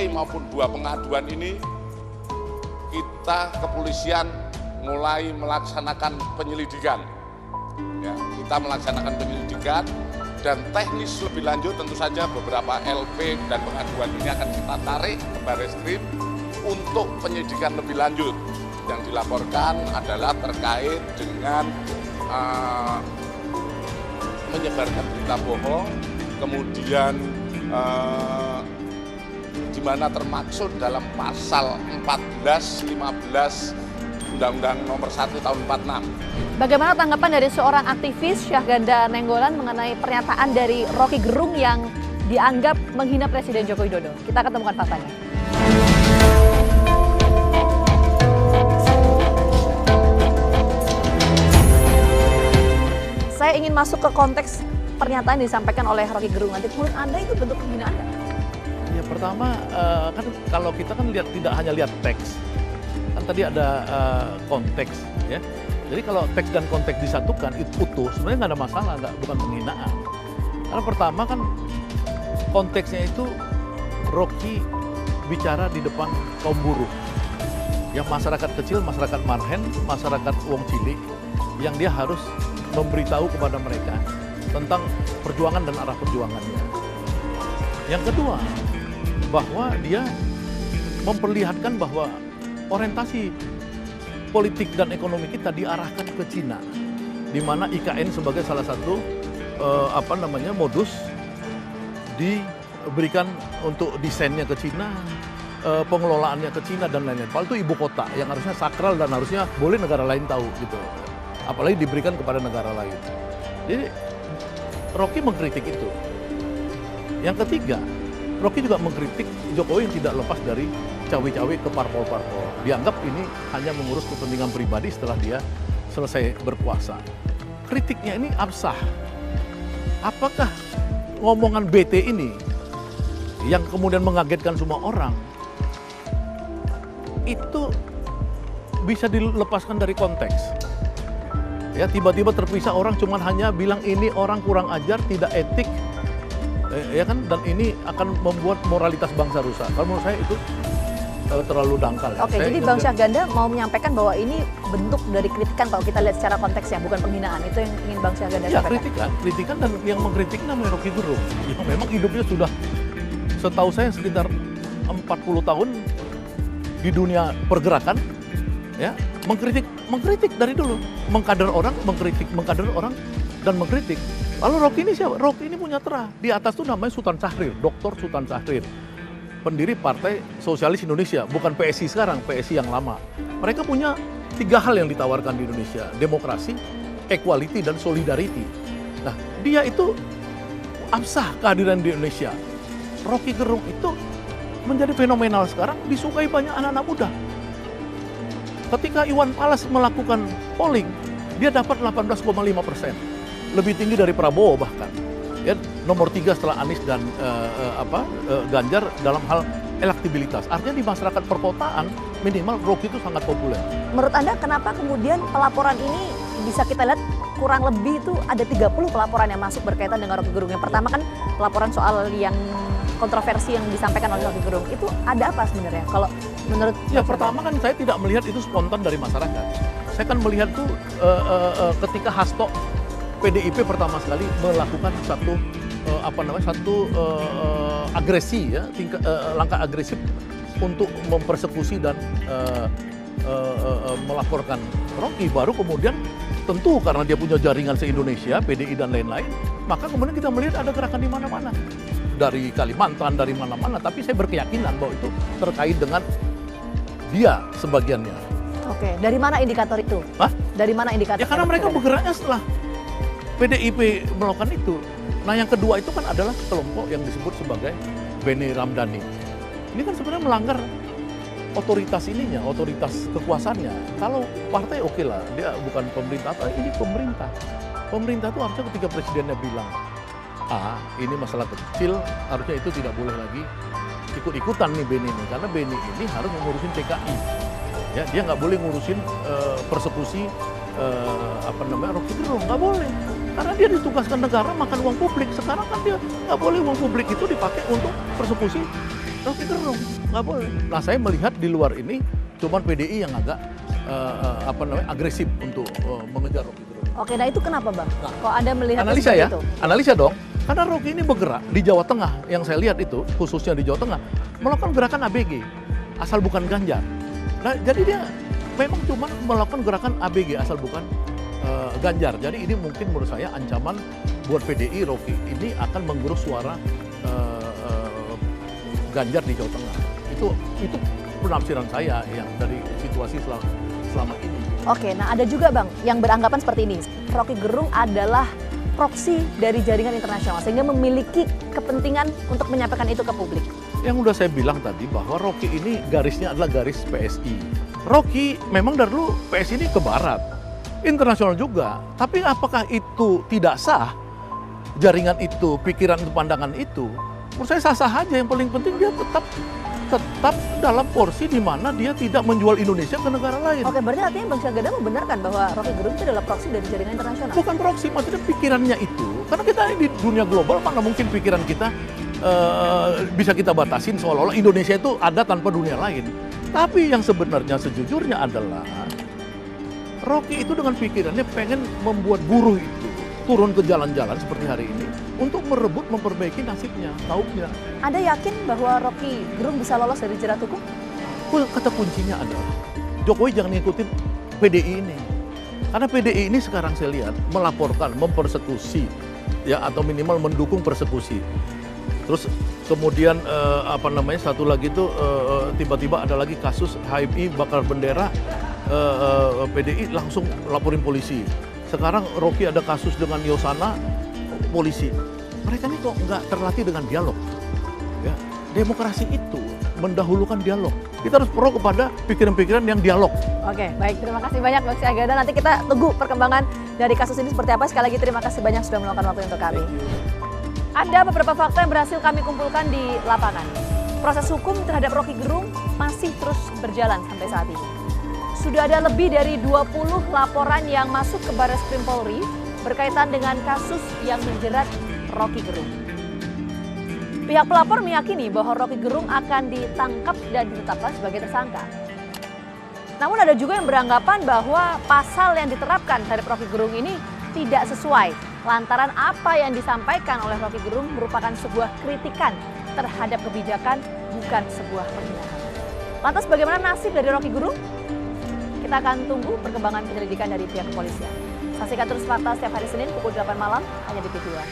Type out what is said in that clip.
maupun 2 pengaduan ini, kita kepolisian mulai melaksanakan penyelidikan. Ya, kita melaksanakan penyelidikan dan teknis lebih lanjut tentu saja beberapa LP dan pengaduan ini akan kita tarik ke Barreskrim untuk penyelidikan lebih lanjut. Yang dilaporkan adalah terkait dengan menyebarkan berita bohong, kemudian di mana termaksud dalam pasal 14, 15 Undang-Undang Nomor 1 Tahun 46. Bagaimana tanggapan dari seorang aktivis Syahganda Nainggolan mengenai pernyataan dari Rocky Gerung yang dianggap menghina Presiden Joko Widodo? Kita ketemukan faktanya. Saya ingin masuk ke konteks pernyataan yang disampaikan oleh Rocky Gerung. Nanti menurut Anda itu bentuk penghinaan nggak? Ya pertama kan kalau kita kan tidak hanya lihat teks, kan tadi ada konteks ya. Jadi kalau teks dan konteks disatukan itu utuh, sebenarnya nggak ada masalah, bukan penghinaan. Karena pertama kan konteksnya itu Rocky bicara di depan kaum buruh, yang masyarakat kecil, masyarakat marhen, masyarakat wong cilik, yang dia harus memberitahu kepada mereka tentang perjuangan dan arah perjuangannya. Yang kedua, bahwa dia memperlihatkan bahwa orientasi politik dan ekonomi kita diarahkan ke Cina, di mana IKN sebagai salah satu modus diberikan untuk desainnya ke Cina, pengelolaannya ke Cina dan lain-lain. Padahal itu ibu kota yang harusnya sakral dan harusnya boleh negara lain tahu gitu. Apalagi diberikan kepada negara lain. Jadi Rocky mengkritik itu. Yang ketiga, Rocky juga mengkritik Jokowi yang tidak lepas dari cawe-cawe ke parpol-parpol. Dianggap ini hanya mengurus kepentingan pribadi setelah dia selesai berkuasa. Kritiknya ini absah. Apakah ngomongan BT ini yang kemudian mengagetkan semua orang itu bisa dilepaskan dari konteks? Ya, tiba-tiba terpisah orang cuman hanya bilang ini orang kurang ajar, tidak etik, ya kan, dan ini akan membuat moralitas bangsa rusak. Kalau menurut saya itu terlalu dangkal. Ya. Oke, jadi Bang Syahganda mau menyampaikan bahwa ini bentuk dari kritikan kalau kita lihat secara konteksnya, bukan penghinaan. Itu yang ingin Bang Syahganda sampaikan. Kritikan dan yang mengkritik namanya Rocky Gerung. Yang memang hidupnya sudah, setahu saya sekitar 40 tahun di dunia pergerakan, ya, mengkritik dari dulu, mengkader orang, dan mengkritik. Lalu Rocky ini siapa? Rocky ini punya terah. Di atas tuh namanya Sultan Syahrir, Dr. Sultan Syahrir. Pendiri Partai Sosialis Indonesia, bukan PSI sekarang, PSI yang lama. Mereka punya 3 hal yang ditawarkan di Indonesia, demokrasi, equality, dan solidarity. Nah, dia itu absah kehadiran di Indonesia. Rocky Gerung itu menjadi fenomenal sekarang, disukai banyak anak-anak muda. Ketika Iwan Fals melakukan polling, dia dapat 18,5%, lebih tinggi dari Prabowo bahkan. Ya, nomor 3 setelah Anies dan Ganjar dalam hal elektabilitas. Artinya di masyarakat perkotaan minimal Rocky itu sangat populer. Menurut Anda kenapa kemudian pelaporan ini bisa kita lihat kurang lebih itu ada 30 pelaporan yang masuk berkaitan dengan Rocky Gerung. Yang pertama kan pelaporan soal yang kontroversi yang disampaikan oleh Rocky Gerung. Itu ada apa sebenarnya? Kalau menurut pertama kan saya tidak melihat itu spontan dari masyarakat. Saya kan melihat tuh ketika Hasto PDIP pertama sekali melakukan satu agresi ya, langkah agresif untuk mempersekusi dan melaporkan Rocky. Baru kemudian tentu karena dia punya jaringan se-Indonesia, PDI dan lain-lain, maka kemudian kita melihat ada gerakan di mana-mana. Dari Kalimantan, dari mana-mana, tapi saya berkeyakinan bahwa itu terkait dengan dia sebagiannya. Oke, dari mana indikator itu? Hah? Dari mana indikator? Ya karena mereka bergeraknya setelah PDIP melakukan itu. Nah yang kedua itu kan adalah kelompok yang disebut sebagai Beni Ramdhani. Ini kan sebenarnya melanggar otoritas ininya, otoritas kekuasaannya. Kalau partai oke lah, dia bukan pemerintah, ini pemerintah. Pemerintah itu harusnya ketika presidennya bilang, ini masalah kecil, harusnya itu tidak boleh lagi ikut-ikutan nih Beni ini. Karena Beni ini harus mengurusin PKI. Ya, dia nggak boleh ngurusin persekusi Rocky Gerung, nggak boleh. Karena dia ditugaskan negara makan uang publik. Sekarang kan dia nggak boleh uang publik itu dipakai untuk persekusi Rocky Gerung, nggak boleh. Nah saya melihat di luar ini cuman PDI yang agak agresif untuk mengejar Rocky Gerung. Oke, nah itu kenapa Bang? Kok Anda melihat Analisa ya, itu? analisa dong. Karena Rocky ini bergerak di Jawa Tengah, yang saya lihat itu, khususnya di Jawa Tengah, melakukan gerakan ABG, asal bukan Ganjar. Nah, jadi dia memang cuma melakukan gerakan ABG, asal bukan Ganjar. Jadi ini mungkin menurut saya ancaman buat PDI. Rocky ini akan menggerus suara Ganjar di Jawa Tengah. Itu penafsiran saya yang dari situasi selama ini. Oke, nah ada juga Bang yang beranggapan seperti ini. Rocky Gerung adalah proksi dari jaringan internasional sehingga memiliki kepentingan untuk menyampaikan itu ke publik. Yang udah saya bilang tadi bahwa Rocky ini garisnya adalah garis PSI. Rocky memang dari dulu PSI ini ke barat, internasional juga. Tapi apakah itu tidak sah? Jaringan itu, pikiran itu, pandangan itu, menurut saya sah-sah aja. Yang paling penting dia tetap dalam porsi di mana dia tidak menjual Indonesia ke negara lain. Oke, berarti artinya Bang Syahganda membenarkan bahwa Rocky Gerung itu adalah proksi dari jaringan internasional? Bukan proksi, maksudnya pikirannya itu. Karena kita di dunia global, mana mungkin pikiran kita bisa kita batasin seolah-olah Indonesia itu ada tanpa dunia lain. Tapi yang sebenarnya sejujurnya adalah Rocky itu dengan pikirannya pengen membuat buruh itu turun ke jalan-jalan seperti hari ini untuk merebut, memperbaiki nasibnya, lauknya. Anda yakin bahwa Rocky Gerung bisa lolos dari jerat hukum? Kata kuncinya adalah Jokowi jangan ngikutin PDI ini. Karena PDI ini sekarang saya lihat melaporkan, mempersekusi, ya atau minimal mendukung persekusi. Terus kemudian satu lagi itu tiba-tiba ada lagi kasus HMI bakar bendera, PDI langsung laporin polisi. Sekarang Rocky ada kasus dengan Yosana, polisi. Mereka ini kok nggak terlatih dengan dialog. Ya, demokrasi itu mendahulukan dialog. Kita harus pro kepada pikiran-pikiran yang dialog. Oke, baik. Terima kasih banyak Bang Syahganda. Nanti kita tunggu perkembangan dari kasus ini seperti apa. Sekali lagi terima kasih banyak sudah meluangkan waktu untuk kami. Ada beberapa fakta yang berhasil kami kumpulkan di lapangan. Proses hukum terhadap Rocky Gerung masih terus berjalan sampai saat ini. Sudah ada lebih dari 20 laporan yang masuk ke Barreskrim Polri berkaitan dengan kasus yang menjerat Rocky Gerung. Pihak pelapor meyakini bahwa Rocky Gerung akan ditangkap dan ditetapkan sebagai tersangka. Namun ada juga yang beranggapan bahwa pasal yang diterapkan terhadap Rocky Gerung ini tidak sesuai lantaran apa yang disampaikan oleh Rocky Gerung merupakan sebuah kritikan terhadap kebijakan, bukan sebuah penghinaan. Lantas bagaimana nasib dari Rocky Gerung? Kita akan tunggu perkembangan penyelidikan dari pihak kepolisian. Saksikan terus Fakta setiap hari Senin pukul 8 malam hanya di TV One.